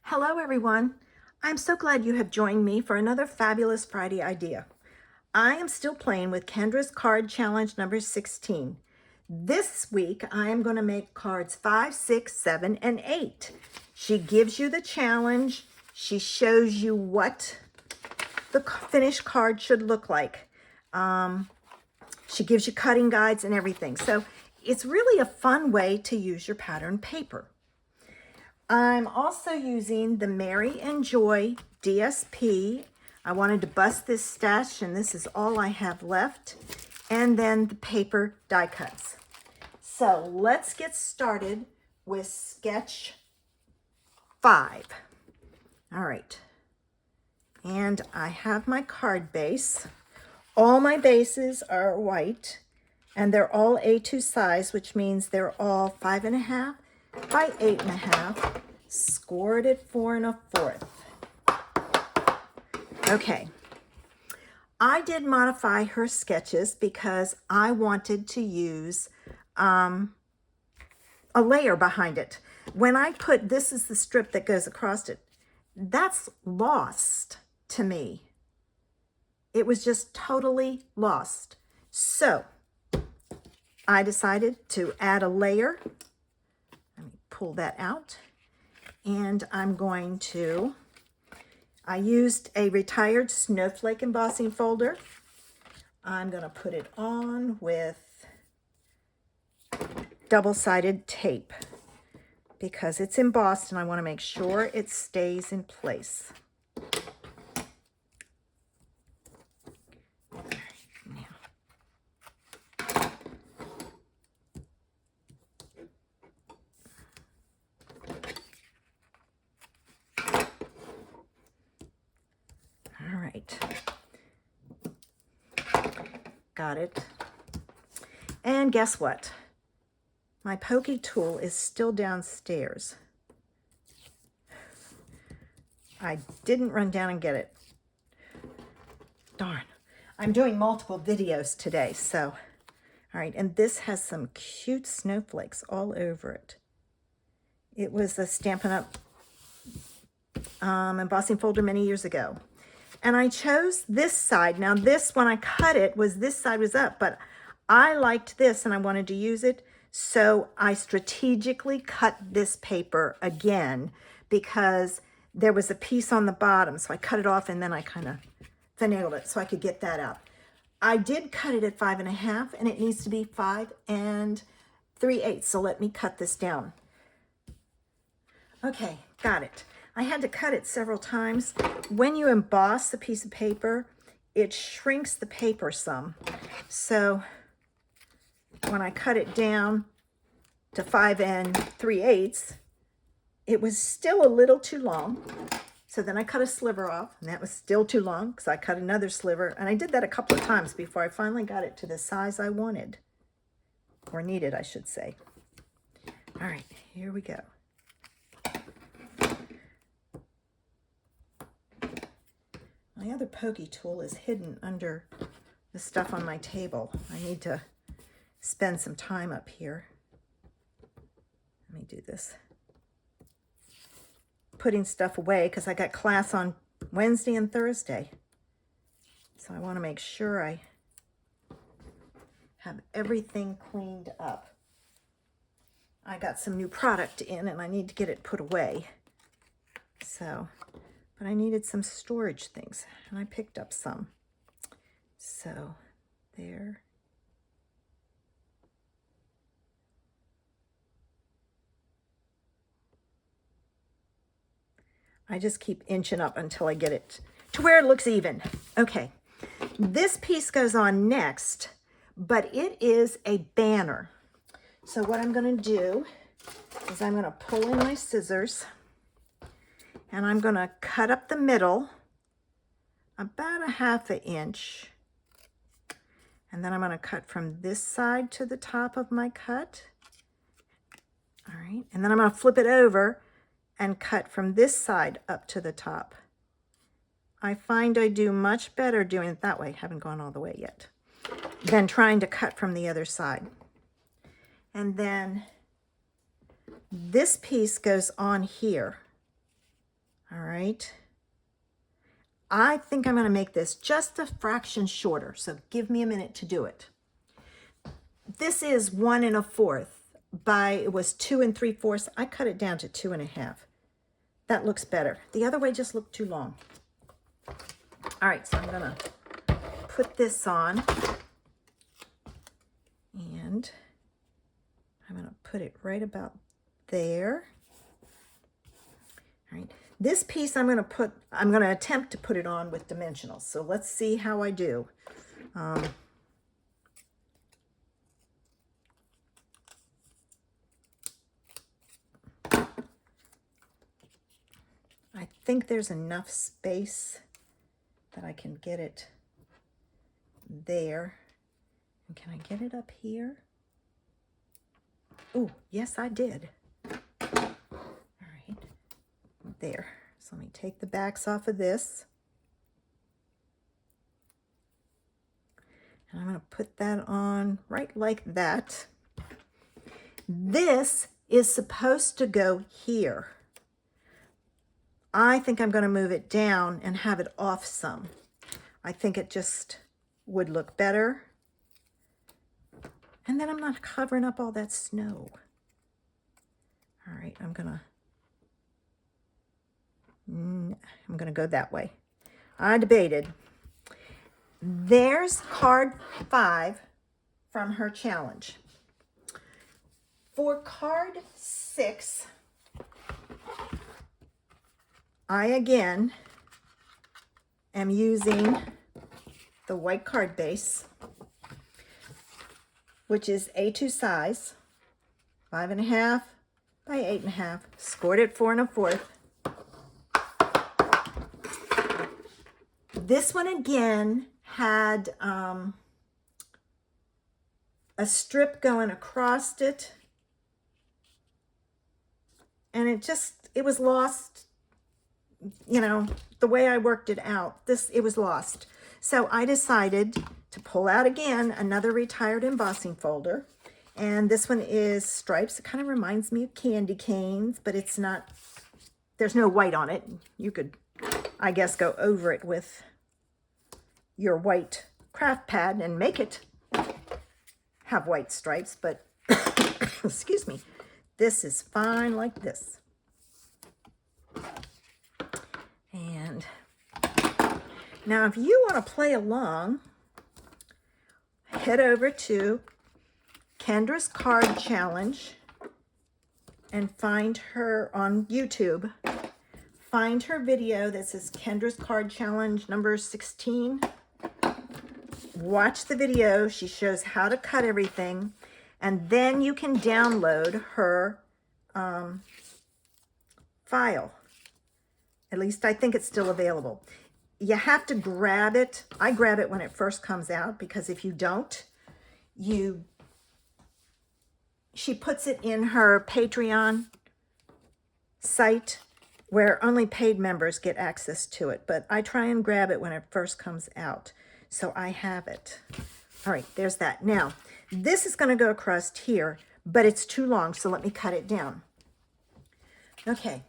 Hello everyone. I'm so glad you have joined me for another fabulous Friday idea. I am still playing with Kendra's card challenge number 16. This week I am going to make cards 5, 6, 7, and 8. She gives you the challenge. She shows you what the finished card should look like. She gives you cutting guides and everything. So it's really a fun way to use your pattern paper. I'm also using the Merry and Joy DSP. I wanted to bust this stash, and this is all I have left. And then the paper die cuts. So let's get started with sketch 5. All right. And I have my card base. All my bases are white, and they're all A2 size, which means they're all 5.5 by 8.5, scored at 4 1/4. Okay, I did modify her sketches because I wanted to use a layer behind it. When I put, this is the strip that goes across it, that's lost to me. It was just totally lost. So I decided to add a layer. Let me pull that out. And I'm going to, I used a retired Snowflake embossing folder. I'm going to put it on with double-sided tape because it's embossed and I want to make sure it stays in place. Got it. And guess what? My pokey tool is still downstairs. I didn't run down and get it. Darn. I'm doing multiple videos today, so. All right, and this has some cute snowflakes all over it. It was a Stampin' Up embossing folder many years ago. And I chose this side. Now this, when I cut it, this side was up, but I liked this and I wanted to use it. So I strategically cut this paper again because there was a piece on the bottom. So I cut it off and then I kind of finagled it so I could get that out. I did cut it at 5.5 and it needs to be 5 3/8. So let me cut this down. Okay, got it. I had to cut it several times. When you emboss the piece of paper, it shrinks the paper some. So when I cut it down to 5 3/8, it was still a little too long. So then I cut a sliver off, and that was still too long because I cut another sliver. And I did that a couple of times before I finally got it to the size I wanted, or needed, I should say. All right, here we go. My other pokey tool is hidden under the stuff on my table. I need to spend some time up here. Let me do this. Putting stuff away because I got class on Wednesday and Thursday. So I want to make sure I have everything cleaned up. I got some new product in and I need to get it put away. So, but I needed some storage things and I picked up some. So there. I just keep inching up until I get it to where it looks even. Okay, this piece goes on next, but it is a banner. So what I'm going to do is I'm going to pull in my scissors and I'm going to cut up the middle about 1/2 inch. And then I'm going to cut from this side to the top of my cut. All right, and then I'm going to flip it over and cut from this side up to the top. I find I do much better doing it that way. Haven't gone all the way yet. Than trying to cut from the other side. And then this piece goes on here. All right. I think I'm going to make this just a fraction shorter, so give me a minute to do it. This is 1 1/4 by, it was 2 3/4. I cut it down to 2 1/2. That looks better. The other way just looked too long. All right, so I'm going to put this on, and I'm going to put it right about there. All right. This piece I'm going to attempt to put it on with dimensionals. So let's see how I do. I think there's enough space that I can get it there. And can I get it up here? Oh, yes, I did. There. So let me take the backs off of this. And I'm going to put that on right like that. This is supposed to go here. I think I'm going to move it down and have it off some. I think it just would look better. And then I'm not covering up all that snow. All right, I'm going to go that way. I debated. There's card 5 from her challenge. For card 6, I again am using the white card base, which is A2 size, 5 1/2 by 8 1/2, scored at 4 1/4. This one again had a strip going across it, and it was lost, you know, the way I worked it out. It was lost. So I decided to pull out again another retired embossing folder, and this one is stripes. It kind of reminds me of candy canes, but it's not, there's no white on it. You could, I guess, go over it with your white craft pad and make it have white stripes, but excuse me, this is fine like this. And now if you want to play along, head over to Kendra's Card Challenge and find her on YouTube. Find her video that says Kendra's Card Challenge number 16. Watch the video. She shows how to cut everything, and then you can download her file. At least I think it's still available. You have to grab it. I grab it when it first comes out, because if you don't, she puts it in her Patreon site where only paid members get access to it. But I try and grab it when it first comes out, so I have it. All right, there's that. Now, this is going to go across here, but it's too long, so let me cut it down. Okay.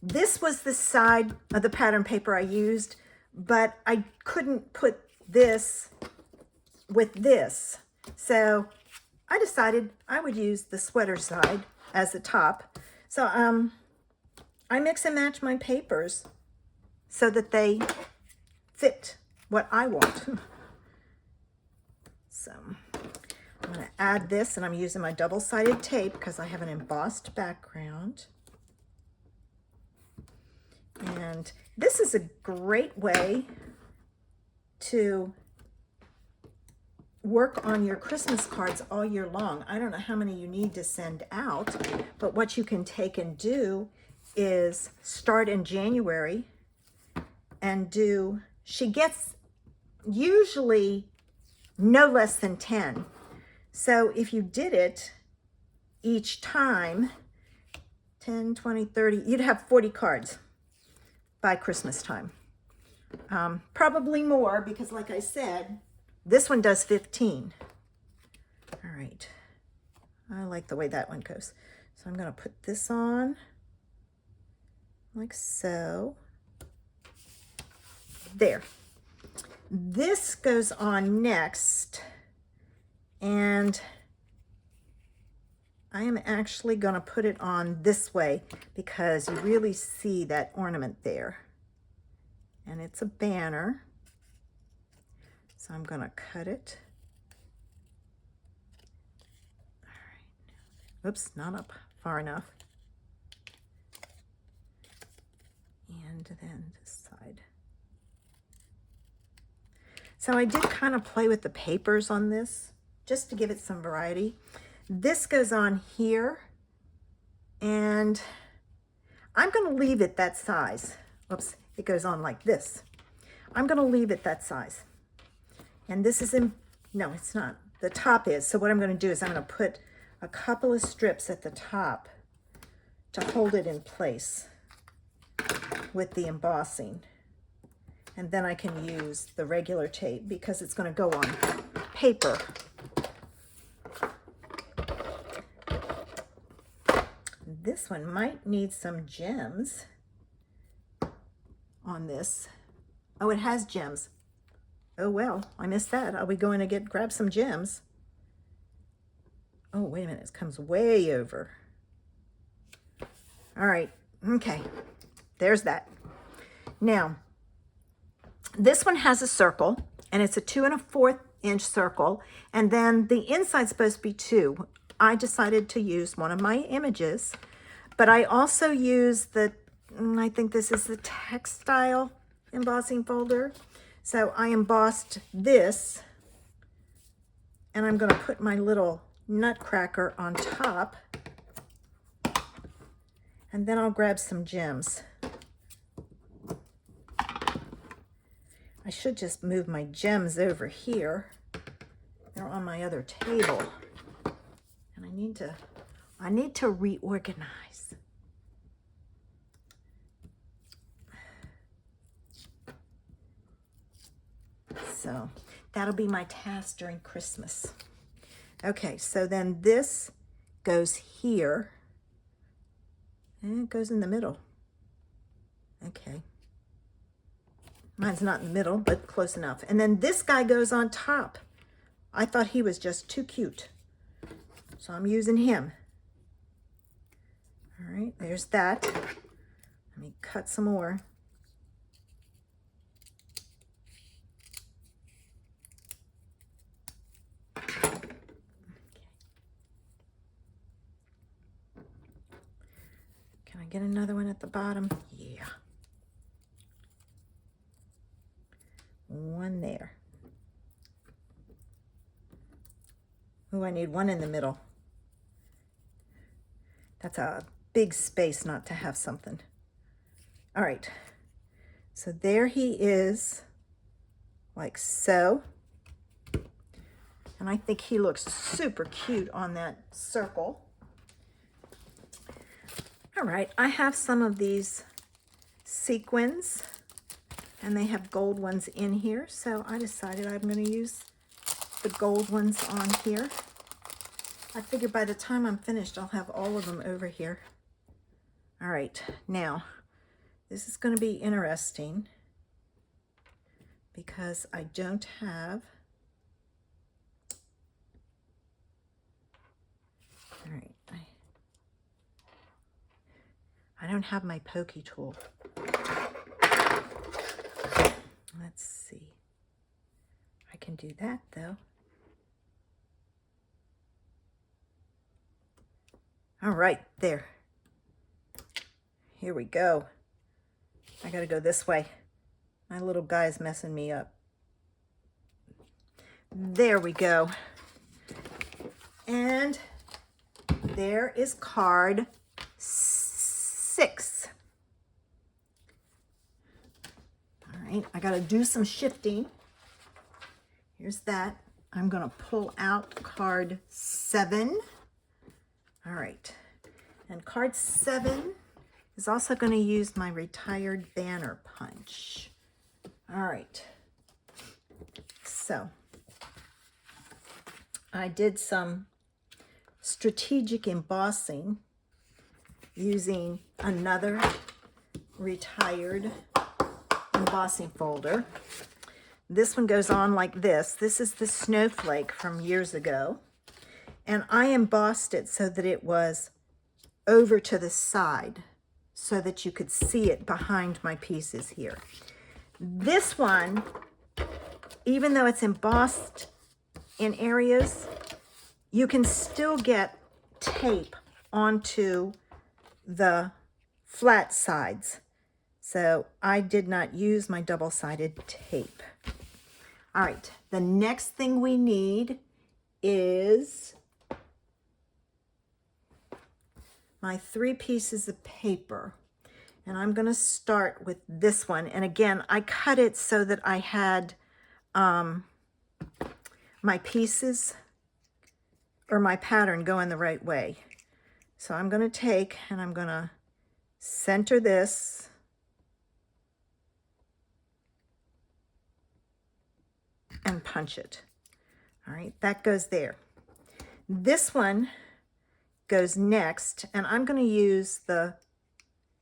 This was the side of the pattern paper I used, but I couldn't put this with this. So I decided I would use the sweater side as the top. So I mix and match my papers so that they fit what I want. So I'm going to add this, and I'm using my double-sided tape because I have an embossed background. And this is a great way to work on your Christmas cards all year long. I don't know how many you need to send out, but what you can take and do is start in January and do, she gets usually no less than 10. So if you did it each time, 10, 20, 30, you'd have 40 cards by Christmas time. Probably more, because like I said, this one does 15. All right. I like the way that one goes. So I'm going to put this on like so. There. This goes on next, and I am actually going to put it on this way because you really see that ornament there. And it's a banner. So I'm going to cut it. All right. Oops, not up far enough. And then this side. So I did kind of play with the papers on this just to give it some variety. This goes on here, and I'm going to leave it that size. Oops, it goes on like this. I'm going to leave it that size. And this is in, no, it's not. The top is. So what I'm going to do is I'm going to put a couple of strips at the top to hold it in place with the embossing. And then I can use the regular tape because it's going to go on paper. This one might need some gems on this. Oh, it has gems. Oh, well, I missed that. Are we going to grab some gems? Oh, wait a minute. It comes way over. All right. Okay. There's that. Now, this one has a circle, and it's a 2 1/4 inch circle. And then the inside's supposed to be 2. I decided to use one of my images, but I also use I think this is the textile embossing folder. So I embossed this, and I'm going to put my little nutcracker on top, and then I'll grab some gems. I should just move my gems over here. They're on my other table. And I need to reorganize. So that'll be my task during Christmas. Okay, so then this goes here. And it goes in the middle. Okay. Mine's not in the middle, but close enough. And then this guy goes on top. I thought he was just too cute. So I'm using him. All right, there's that. Let me cut some more. Okay. Can I get another one at the bottom? Yeah. One there. Oh, I need one in the middle. That's a big space not to have something. All right. So there he is, like so. And I think he looks super cute on that circle. All right, I have some of these sequins, and they have gold ones in here, so I decided I'm going to use the gold ones on here. I figure by the time I'm finished, I'll have all of them over here. All right, now, this is going to be interesting because I don't have... All right, I don't have my pokey tool. Let's see. I can do that though. All right, there. Here we go. I gotta go this way. My little guy's messing me up. There we go. And there is card 6. All right, I gotta do some shifting. Here's that. I'm gonna pull out card 7. All right, and card 7 is also gonna use my retired banner punch. All right, so I did some strategic embossing using another retired embossing folder. This one goes on like this. This is the Snowflake from years ago. And I embossed it so that it was over to the side so that you could see it behind my pieces here. This one, even though it's embossed in areas, you can still get tape onto the flat sides. So I did not use my double-sided tape. All right, the next thing we need is my 3 pieces of paper. And I'm going to start with this one. And again, I cut it so that I had my pieces or my pattern going the right way. So I'm going to take and I'm going to center this. And punch it. All right, that goes there. This one goes next, and I'm going to use the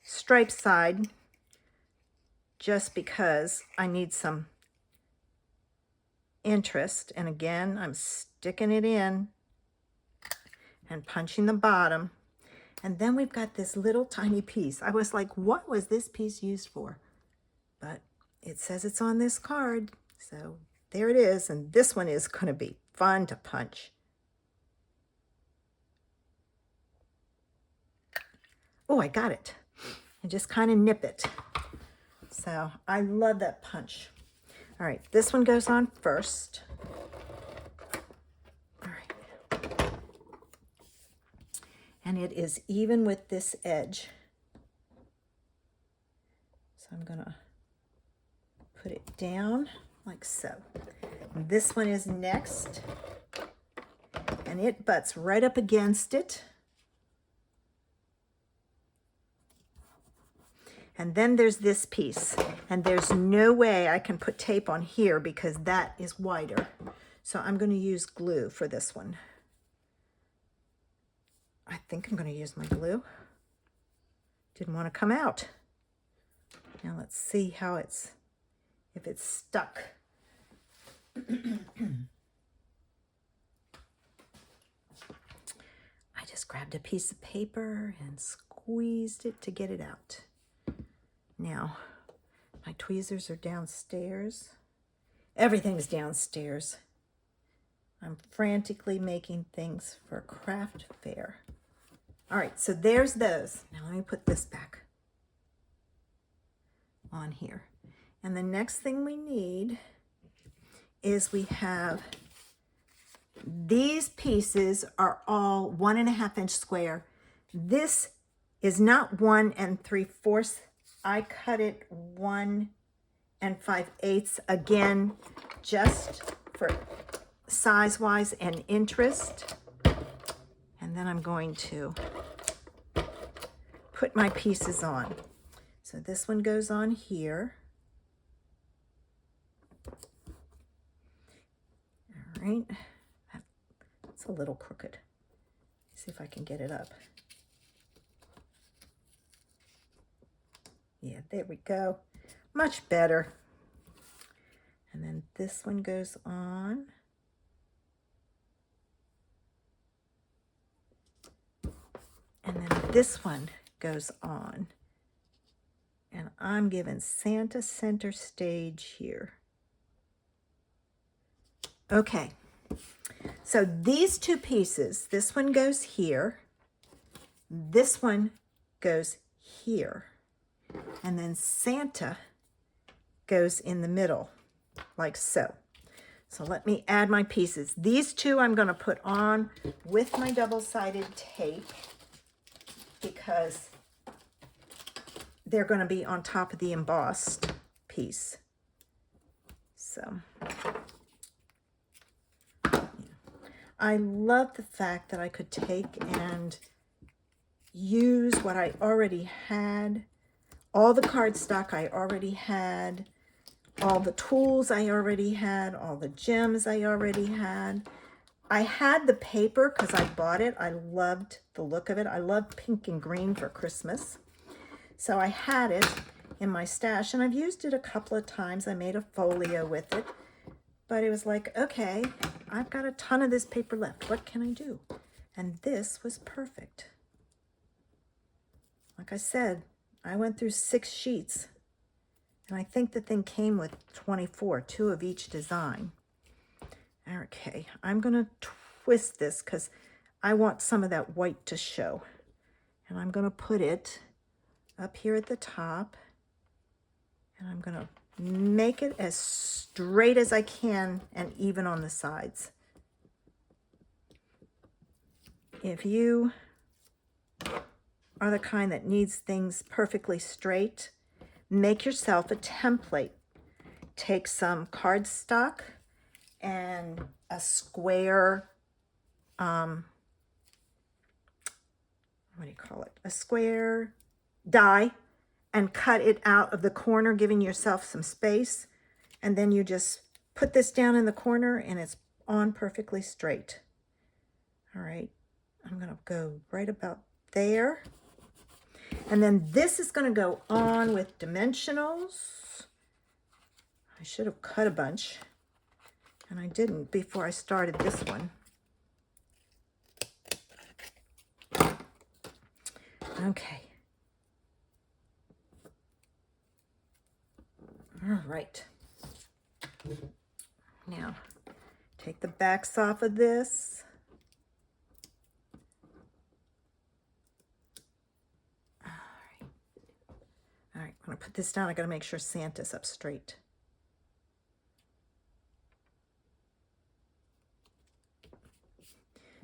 stripe side just because I need some interest. And again, I'm sticking it in and punching the bottom. And then we've got this little tiny piece. I was like, what was this piece used for? But it says it's on this card, so there it is. And this one is going to be fun to punch. Oh, I got it. And just kind of nip it. So I love that punch. All right, this one goes on first. All right. And it is even with this edge. So I'm gonna put it down like so. And this one is next. And it butts right up against it. And then there's this piece, and there's no way I can put tape on here because that is wider. So I'm going to use glue for this one. I think I'm going to use my glue. Didn't want to come out. Now let's see how if it's stuck. I just grabbed a piece of paper and squeezed it to get it out. Now, my tweezers are downstairs. Everything's downstairs. I'm frantically making things for a craft fair. All right, so there's those. Now let me put this back on here. And the next thing we need is we have these pieces are all 1.5 inch square. This is not 1 3/4. I cut it 1 5/8 again, just for size-wise and interest. And then I'm going to put my pieces on. So this one goes on here. All right, that's a little crooked. Let's see if I can get it up. Yeah, there we go. Much better. And then this one goes on. And then this one goes on. And I'm giving Santa center stage here. Okay. So these 2 pieces, this one goes here. This one goes here. And then Santa goes in the middle, like so. So let me add my pieces. These 2 I'm going to put on with my double-sided tape because they're going to be on top of the embossed piece. So I love the fact that I could take and use what I already had. All the cardstock I already had, all the tools I already had, all the gems I already had. I had the paper because I bought it. I loved the look of it. I love pink and green for Christmas. So I had it. in my stash, and I've used it a couple of times. I made a folio with it, but it was like, okay, I've got a ton of this paper left. What can I do? And this was perfect. Like I said, I went through 6 sheets, and I think the thing came with 24, 2 of each design. Okay, I'm going to twist this because I want some of that white to show. And I'm going to put it up here at the top, and I'm going to make it as straight as I can and even on the sides. If you are the kind that needs things perfectly straight, make yourself a template. Take some cardstock and a square, what do you call it? A square die, and cut it out of the corner, giving yourself some space. And then you just put this down in the corner and it's on perfectly straight. All right, I'm gonna go right about there. And then this is gonna go on with dimensionals. I should have cut a bunch, and I didn't before I started this one. Okay. All right. Now, take the backs off of this. All right, I'm gonna put this down. I gotta make sure Santa's up straight.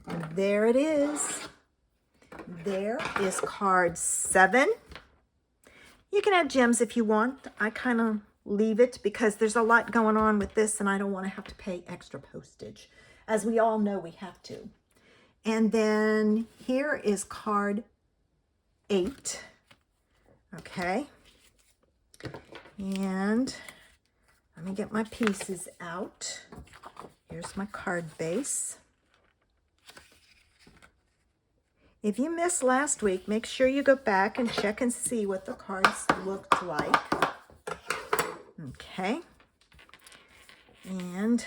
And there it is. There is card 7. You can add gems if you want. I kind of leave it because there's a lot going on with this and I don't want to have to pay extra postage. As we all know, we have to. And then here is card 8. Okay. And let me get my pieces out. Here's my card base. If you missed last week, make sure you go back and check and see what the cards looked like. Okay. And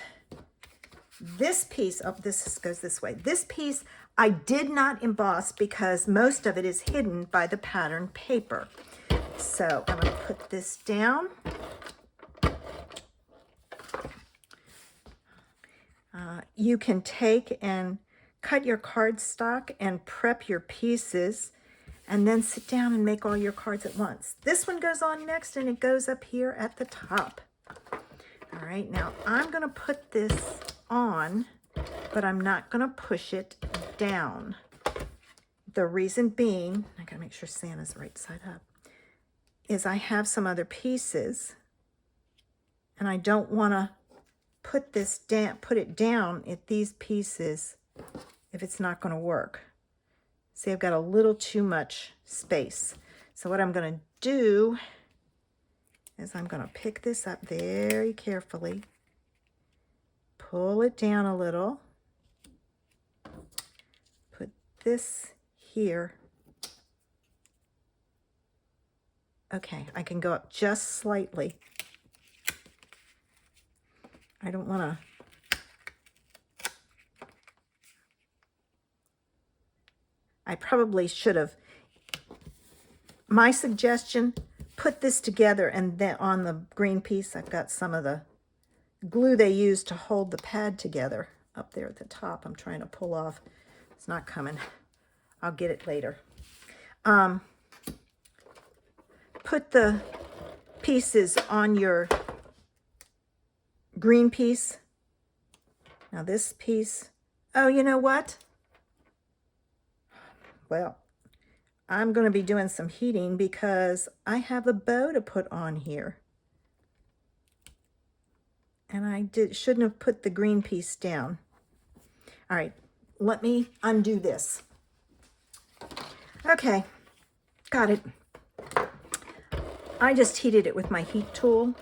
this piece, oh, this goes this way. This piece I did not emboss because most of it is hidden by the pattern paper. So I'm going to put this down. You can take and cut your cardstock and prep your pieces and then sit down and make all your cards at once. This one goes on next and it goes up here at the top. All right, now I'm going to put this on, but I'm not going to push it down. The reason being, I got to make sure Santa's right side up, is I have some other pieces and I don't want to put this down, put it down at these pieces if it's not going to work. See, I've got a little too much space. So what I'm going to do is I'm going to pick this up very carefully, pull it down a little, put this here. Okay, I can go up just slightly. I don't want to. I probably should have. My suggestion, put this together and then on the green piece, I've got some of the glue they use to hold the pad together up there at the top. I'm trying to pull off. It's not coming. I'll get it later. Put the pieces on your green piece. Now this piece, oh, you know what? Well, I'm going to be doing some heating because I have a bow to put on here. And I shouldn't have put the green piece down. All right, let me undo this. Okay, got it. I just heated it with my heat tool.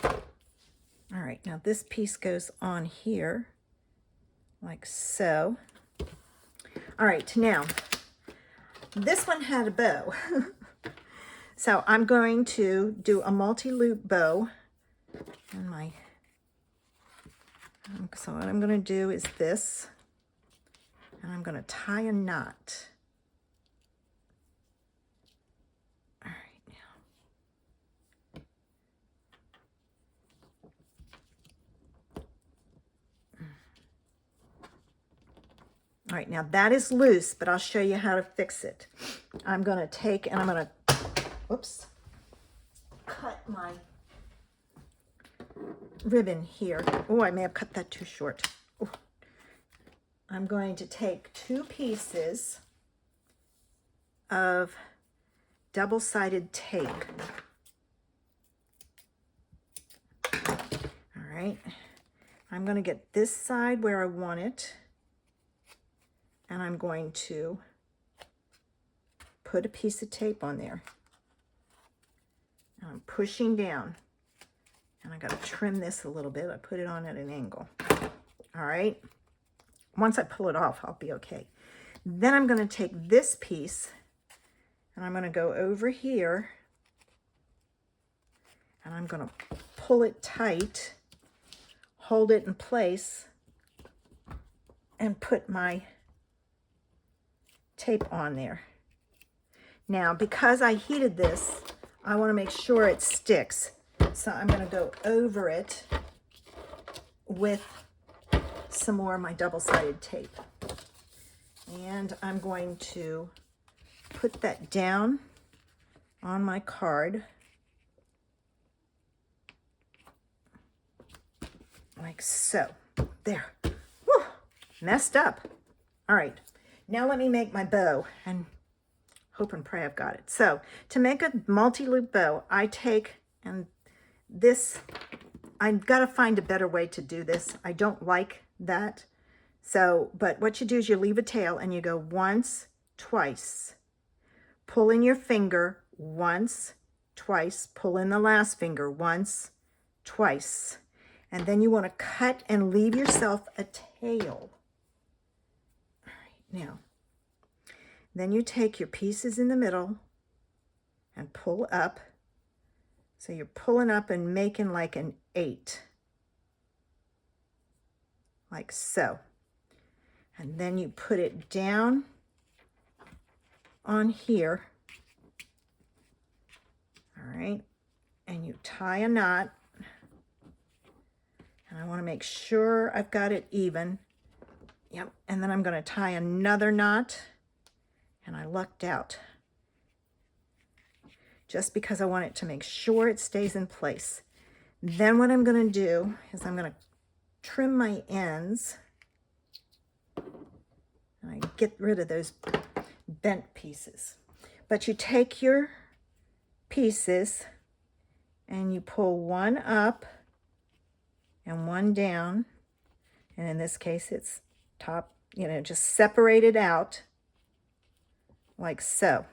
All right, now this piece goes on here, like so. All right, now, this one had a bow. So I'm going to do a multi-loop bow. And so what I'm going to do is this, and I'm going to tie a knot. All right, now. All right, now that is loose, but I'll show you how to fix it. I'm going to take, and I'm going to, whoops, cut my ribbon here. Oh, I may have cut that too short. Ooh. I'm going to take 2 pieces of double-sided tape. All right. I'm going to get this side where I want it, and I'm going to put a piece of tape on there. And I'm pushing down. And I got to trim this a little bit. I put it on at an angle. All right. Once I pull it off, I'll be okay. Then I'm going to take this piece and I'm going to go over here and I'm going to pull it tight, hold it in place, and put my tape on there. Now, because I heated this, I want to make sure it sticks. So I'm going to go over it with some more of my double-sided tape. And I'm going to put that down on my card like so. There. Whew, messed up. All right. Now let me make my bow and hope and pray I've got it. So to make a multi-loop bow, I take, and this, I've got to find a better way to do this. I don't like that. So, but what you do is you leave a tail and you go once, twice. Pull in your finger once, twice. Pull in the last finger once, twice. And then you want to cut and leave yourself a tail. All right, now, then you take your pieces in the middle and pull up. So you're pulling up and making like an 8, like so. And then you put it down on here, all right, and you tie a knot. And I want to make sure I've got it even. Yep, and then I'm going to tie another knot, and I lucked out. Just because I want it to make sure it stays in place. Then what I'm going to do is I'm going to trim my ends. And I get rid of those bent pieces. But you take your pieces and you pull one up and one down. And in this case, it's top, just separate it out like so.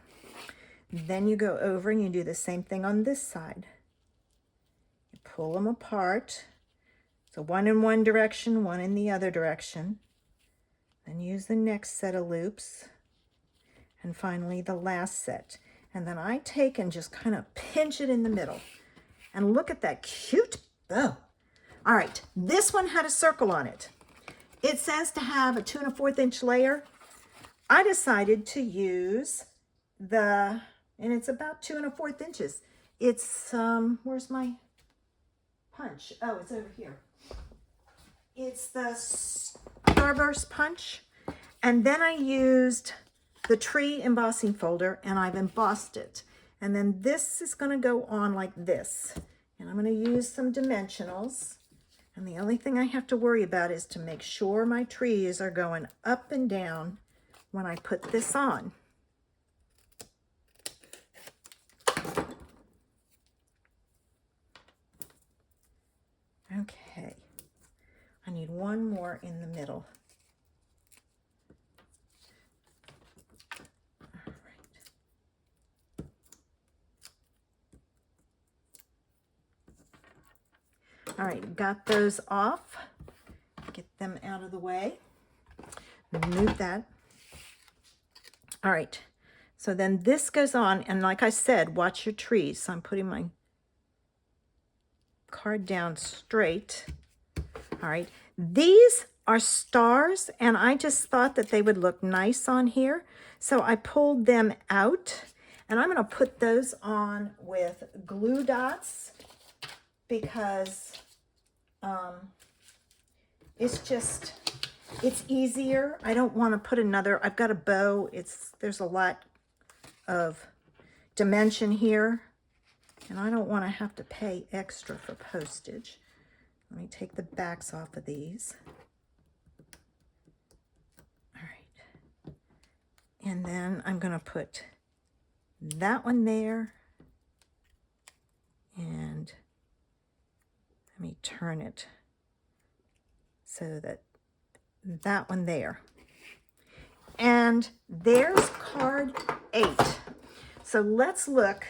Then you go over and you do the same thing on this side. You pull them apart. So one in one direction, one in the other direction. Then use the next set of loops. And finally the last set. And then I take and just kind of pinch it in the middle. And look at that cute bow. All right, this one had a circle on it. It says to have a 2 1/4 inch layer. I decided to use and it's about 2 1/4 inches. It's, where's my punch? Oh, it's over here. It's the Starburst punch. And then I used the tree embossing folder and I've embossed it. And then this is going to go on like this. And I'm going to use some dimensionals. And the only thing I have to worry about is to make sure my trees are going up and down when I put this on. Okay, I need one more in the middle. All right. All right, got those off. Get them out of the way. Remove that. All right, So then this goes on, and like I said, watch your trees. So I'm putting my card down straight. All right, these are stars, and I just thought that they would look nice on here. So I pulled them out, and I'm gonna put those on with glue dots because it's easier. I don't want to put another, I've got a bow. There's a lot of dimension here, and I don't want to have to pay extra for postage. Let me take the backs off of these. All right. And then I'm going to put that one there. And let me turn it so that that one there. And there's card 8. So let's look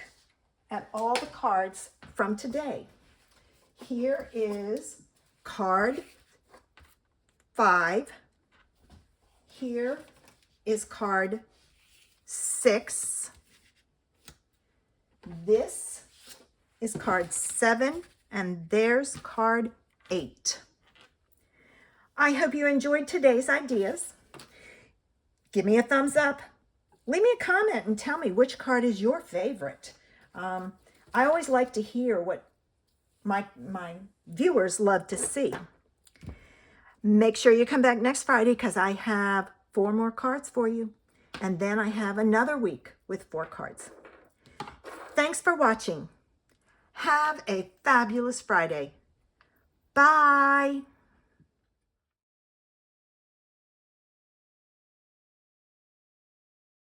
at all the cards from today. Here is card 5. Here is card 6. This is card 7, and there's card 8. I hope you enjoyed today's ideas. Give me a thumbs up. Leave me a comment and tell me which card is your favorite. I always like to hear what my viewers love to see. Make sure you come back next Friday because I have 4 more cards for you. And then I have another week with 4 cards. Thanks for watching. Have a fabulous Friday. Bye.